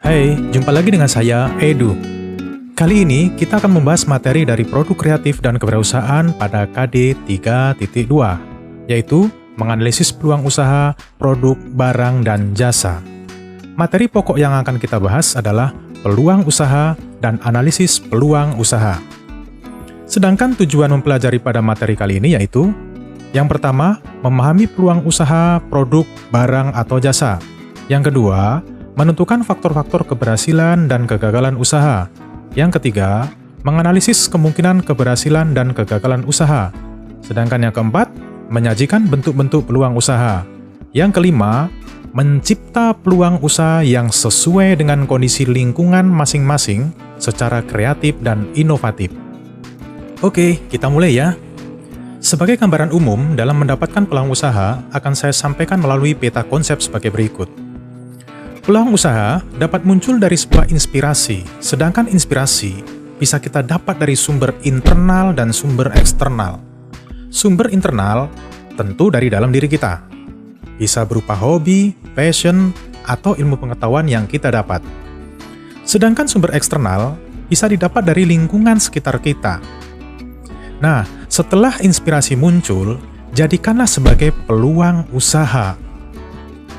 Hai, jumpa lagi dengan saya, Edu. Kali ini kita akan membahas materi dari produk kreatif dan kewirausahaan pada KD 3.2, yaitu menganalisis peluang usaha, produk, barang, dan jasa. Materi pokok yang akan kita bahas adalah peluang usaha dan analisis peluang usaha. Sedangkan tujuan mempelajari pada materi kali ini yaitu yang pertama, memahami peluang usaha, produk, barang, atau jasa. Yang kedua, menentukan faktor-faktor keberhasilan dan kegagalan usaha. Yang ketiga, menganalisis kemungkinan keberhasilan dan kegagalan usaha. Sedangkan yang keempat, menyajikan bentuk-bentuk peluang usaha. Yang kelima, mencipta peluang usaha yang sesuai dengan kondisi lingkungan masing-masing secara kreatif dan inovatif. Oke, kita mulai ya. Sebagai gambaran umum, dalam mendapatkan peluang usaha, akan saya sampaikan melalui peta konsep sebagai berikut. Peluang usaha dapat muncul dari sebuah inspirasi, sedangkan inspirasi bisa kita dapat dari sumber internal dan sumber eksternal. Sumber internal tentu dari dalam diri kita. Bisa berupa hobi, passion, atau ilmu pengetahuan yang kita dapat. Sedangkan sumber eksternal bisa didapat dari lingkungan sekitar kita. Nah, setelah inspirasi muncul, jadikanlah sebagai peluang usaha.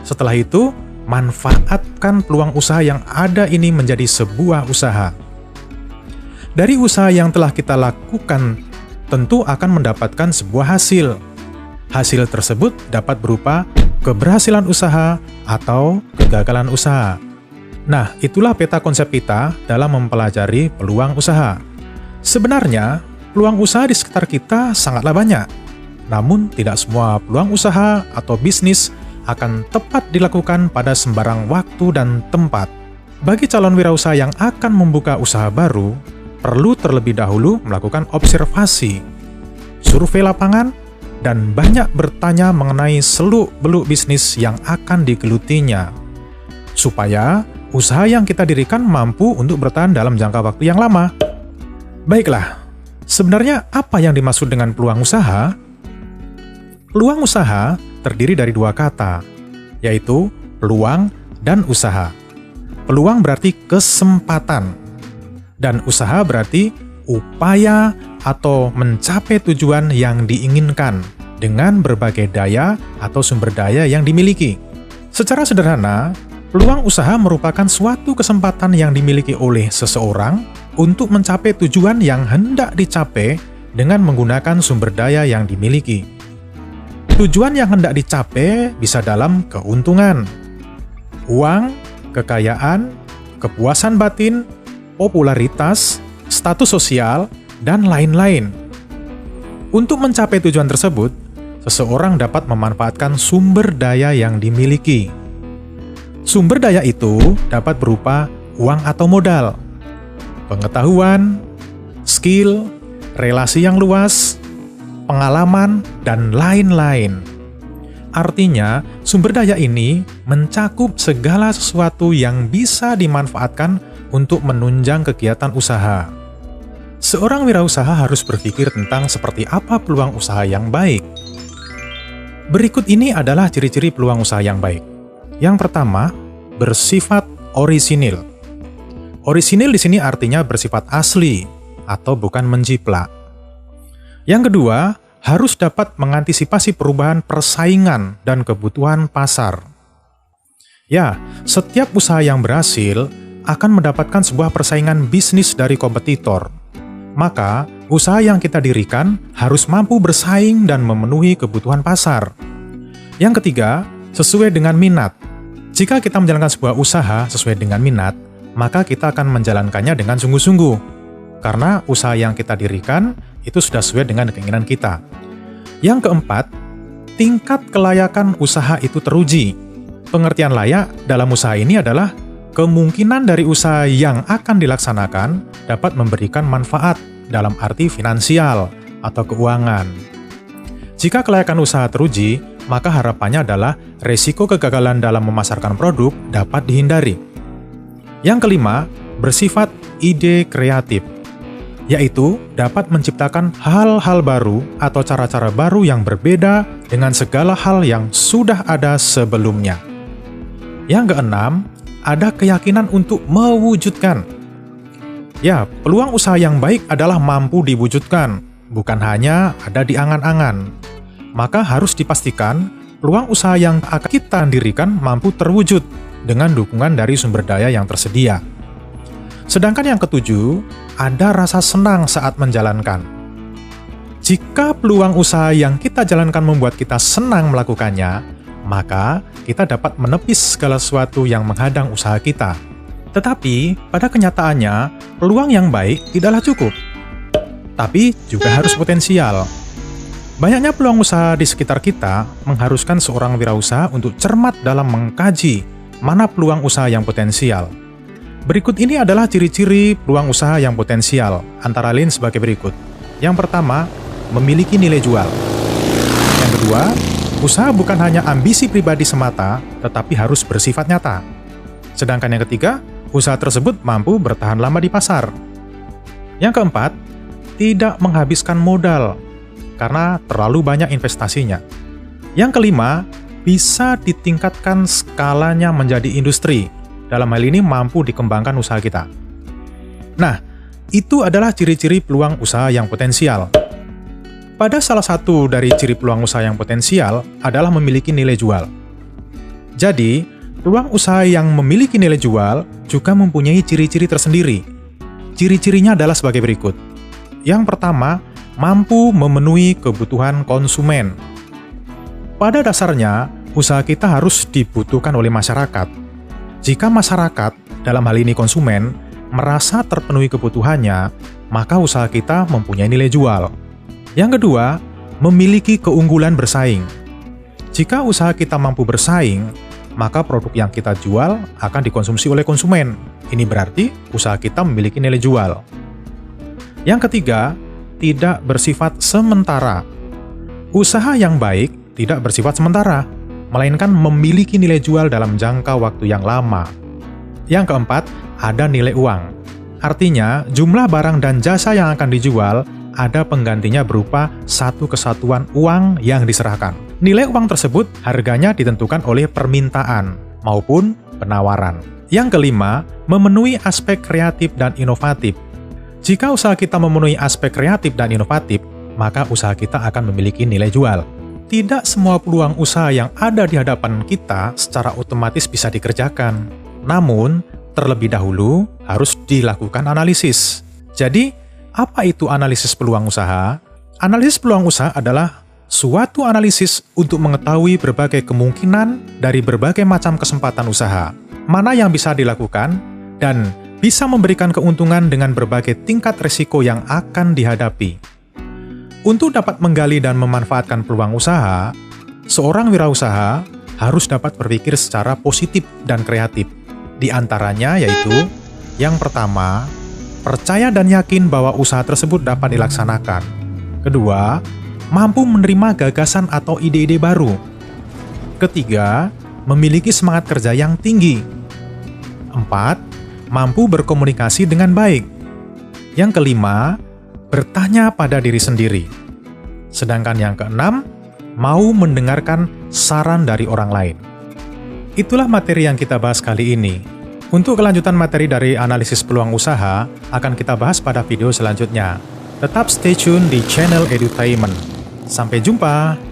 Setelah itu, manfaatkan peluang usaha yang ada ini menjadi sebuah usaha. Dari usaha yang telah kita lakukan, tentu akan mendapatkan sebuah hasil. Hasil tersebut dapat berupa keberhasilan usaha atau kegagalan usaha. Nah, itulah peta konsep kita dalam mempelajari peluang usaha. Sebenarnya, peluang usaha di sekitar kita sangatlah banyak. Namun, tidak semua peluang usaha atau bisnis akan tepat dilakukan pada sembarang waktu dan tempat. Bagi calon wirausaha yang akan membuka usaha baru, perlu terlebih dahulu melakukan observasi, survei lapangan, dan banyak bertanya mengenai seluk-beluk bisnis yang akan digelutinya, supaya usaha yang kita dirikan mampu untuk bertahan dalam jangka waktu yang lama. Baiklah, sebenarnya apa yang dimaksud dengan peluang usaha? Peluang usaha terdiri dari dua kata, yaitu peluang dan usaha. Peluang berarti kesempatan, dan usaha berarti upaya atau mencapai tujuan yang diinginkan dengan berbagai daya atau sumber daya yang dimiliki. Secara sederhana, peluang usaha merupakan suatu kesempatan yang dimiliki oleh seseorang untuk mencapai tujuan yang hendak dicapai dengan menggunakan sumber daya yang dimiliki. Tujuan yang hendak dicapai bisa dalam keuntungan, uang, kekayaan, kepuasan batin, popularitas, status sosial, dan lain-lain. Untuk mencapai tujuan tersebut, seseorang dapat memanfaatkan sumber daya yang dimiliki. Sumber daya itu dapat berupa uang atau modal, pengetahuan, skill, relasi yang luas, pengalaman, dan lain-lain. Artinya, sumber daya ini mencakup segala sesuatu yang bisa dimanfaatkan untuk menunjang kegiatan usaha. Seorang wirausaha harus berpikir tentang seperti apa peluang usaha yang baik. Berikut ini adalah ciri-ciri peluang usaha yang baik. Yang pertama, bersifat orisinil. Orisinil di sini artinya bersifat asli atau bukan menjiplak. Yang kedua, harus dapat mengantisipasi perubahan persaingan dan kebutuhan pasar. Ya, setiap usaha yang berhasil akan mendapatkan sebuah persaingan bisnis dari kompetitor. Maka, usaha yang kita dirikan harus mampu bersaing dan memenuhi kebutuhan pasar. Yang ketiga, sesuai dengan minat. Jika kita menjalankan sebuah usaha sesuai dengan minat, maka kita akan menjalankannya dengan sungguh-sungguh. Karena usaha yang kita dirikan itu sudah sesuai dengan keinginan kita. Yang keempat, tingkat kelayakan usaha itu teruji. Pengertian layak dalam usaha ini adalah kemungkinan dari usaha yang akan dilaksanakan dapat memberikan manfaat dalam arti finansial atau keuangan. Jika kelayakan usaha teruji, maka harapannya adalah resiko kegagalan dalam memasarkan produk dapat dihindari. Yang kelima, bersifat ide kreatif, yaitu dapat menciptakan hal-hal baru atau cara-cara baru yang berbeda dengan segala hal yang sudah ada sebelumnya. Yang keenam, ada keyakinan untuk mewujudkan. Ya, peluang usaha yang baik adalah mampu diwujudkan, bukan hanya ada di angan-angan. Maka harus dipastikan peluang usaha yang akan kita dirikan mampu terwujud dengan dukungan dari sumber daya yang tersedia. Sedangkan yang ketujuh, ada rasa senang saat menjalankan. Jika peluang usaha yang kita jalankan membuat kita senang melakukannya, maka kita dapat menepis segala sesuatu yang menghadang usaha kita. Tetapi, pada kenyataannya, peluang yang baik tidaklah cukup, tapi juga harus potensial. Banyaknya peluang usaha di sekitar kita mengharuskan seorang wirausaha untuk cermat dalam mengkaji mana peluang usaha yang potensial. Berikut ini adalah ciri-ciri peluang usaha yang potensial, antara lain sebagai berikut. Yang pertama, memiliki nilai jual. Yang kedua, usaha bukan hanya ambisi pribadi semata, tetapi harus bersifat nyata. Sedangkan yang ketiga, usaha tersebut mampu bertahan lama di pasar. Yang keempat, tidak menghabiskan modal karena terlalu banyak investasinya. Yang kelima, bisa ditingkatkan skalanya menjadi industri. Dalam hal ini mampu dikembangkan usaha kita. Nah, itu adalah ciri-ciri peluang usaha yang potensial. Pada salah satu dari ciri peluang usaha yang potensial adalah memiliki nilai jual. Jadi, peluang usaha yang memiliki nilai jual juga mempunyai ciri-ciri tersendiri. Ciri-cirinya adalah sebagai berikut. Yang pertama, mampu memenuhi kebutuhan konsumen. Pada dasarnya, usaha kita harus dibutuhkan oleh masyarakat. Jika masyarakat, dalam hal ini konsumen, merasa terpenuhi kebutuhannya, maka usaha kita mempunyai nilai jual. Yang kedua, memiliki keunggulan bersaing. Jika usaha kita mampu bersaing, maka produk yang kita jual akan dikonsumsi oleh konsumen. Ini berarti usaha kita memiliki nilai jual. Yang ketiga, tidak bersifat sementara. Usaha yang baik tidak bersifat sementara, melainkan memiliki nilai jual dalam jangka waktu yang lama. Yang keempat, ada nilai uang. Artinya, jumlah barang dan jasa yang akan dijual ada penggantinya berupa satu kesatuan uang yang diserahkan. Nilai uang tersebut harganya ditentukan oleh permintaan maupun penawaran. Yang kelima, memenuhi aspek kreatif dan inovatif. Jika usaha kita memenuhi aspek kreatif dan inovatif, maka usaha kita akan memiliki nilai jual. Tidak semua peluang usaha yang ada di hadapan kita secara otomatis bisa dikerjakan. Namun, terlebih dahulu harus dilakukan analisis. Jadi, apa itu analisis peluang usaha? Analisis peluang usaha adalah suatu analisis untuk mengetahui berbagai kemungkinan dari berbagai macam kesempatan usaha, mana yang bisa dilakukan, dan bisa memberikan keuntungan dengan berbagai tingkat risiko yang akan dihadapi. Untuk dapat menggali dan memanfaatkan peluang usaha, seorang wirausaha harus dapat berpikir secara positif dan kreatif. Di antaranya yaitu, yang pertama, percaya dan yakin bahwa usaha tersebut dapat dilaksanakan. Kedua, mampu menerima gagasan atau ide-ide baru. Ketiga, memiliki semangat kerja yang tinggi. 4. Mampu berkomunikasi dengan baik. Yang kelima, bertanya pada diri sendiri. Sedangkan yang keenam, mau mendengarkan saran dari orang lain. Itulah materi yang kita bahas kali ini. Untuk kelanjutan materi dari analisis peluang usaha, akan kita bahas pada video selanjutnya. Tetap stay tune di channel Edutainment. Sampai jumpa!